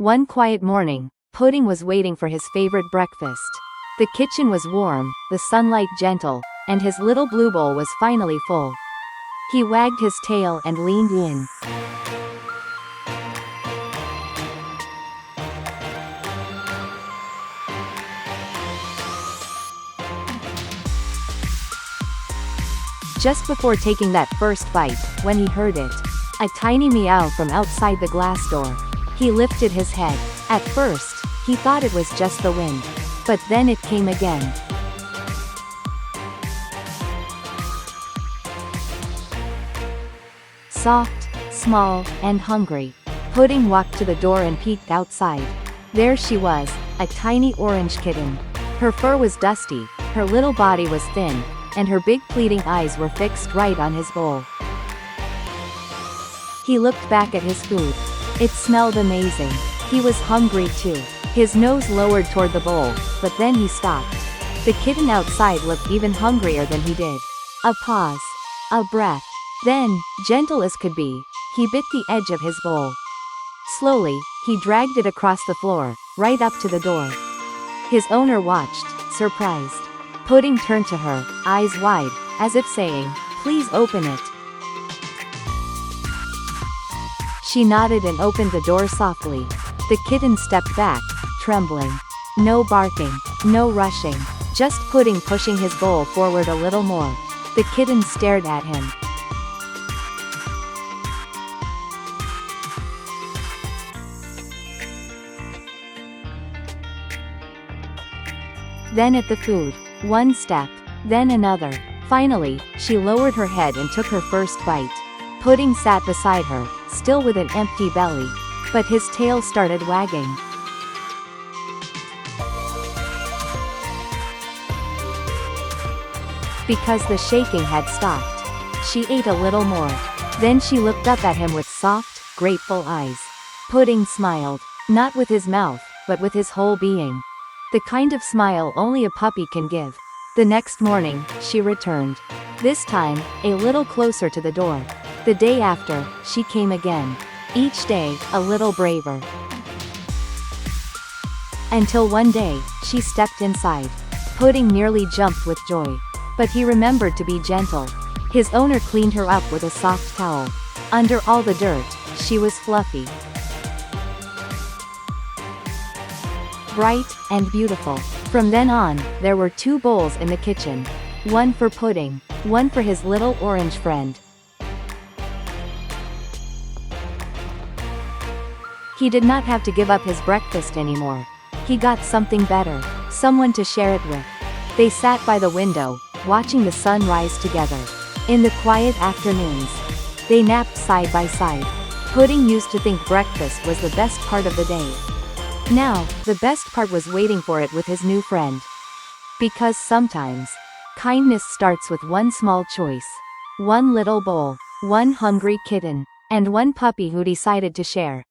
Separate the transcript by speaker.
Speaker 1: One quiet morning, Pudding was waiting for his favorite breakfast. The kitchen was warm, the sunlight gentle, and his little blue bowl was finally full. He wagged his tail and leaned in. Just before taking that first bite, when he heard it, a tiny meow from outside the glass door. He lifted his head. At first, he thought it was just the wind. But then it came again. Soft, small, and hungry. Pudding walked to the door and peeked outside. There she was, a tiny orange kitten. Her fur was dusty, her little body was thin, and her big pleading eyes were fixed right on his bowl. He looked back at his food. It smelled amazing. He was hungry too. His nose lowered toward the bowl, but then he stopped. The kitten outside looked even hungrier than he did. A pause. A breath. Then, gentle as could be, he bit the edge of his bowl. Slowly, he dragged it across the floor, right up to the door. His owner watched, surprised. Pudding turned to her, eyes wide, as if saying, "Please open it." She nodded and opened the door softly. The kitten stepped back, trembling. No barking, no rushing, just Pudding pushing his bowl forward a little more. The kitten stared at him. Then at the food. One step, then another. Finally, she lowered her head and took her first bite. Pudding sat beside her, still with an empty belly. But his tail started wagging. Because the shaking had stopped. She ate a little more. Then she looked up at him with soft, grateful eyes. Pudding smiled. Not with his mouth, but with his whole being. The kind of smile only a puppy can give. The next morning, she returned. This time, a little closer to the door. The day after, she came again. Each day, a little braver. Until one day, she stepped inside. Pudding nearly jumped with joy. But he remembered to be gentle. His owner cleaned her up with a soft towel. Under all the dirt, she was fluffy, bright, and beautiful. From then on, there were 2 bowls in the kitchen. One for Pudding, one for his little orange friend. He did not have to give up his breakfast anymore. He got something better, someone to share it with. They sat by the window, watching the sun rise together. In the quiet afternoons, they napped side by side. Pudding used to think breakfast was the best part of the day. Now, the best part was waiting for it with his new friend. Because sometimes, kindness starts with one small choice. One little bowl, one hungry kitten, and one puppy who decided to share.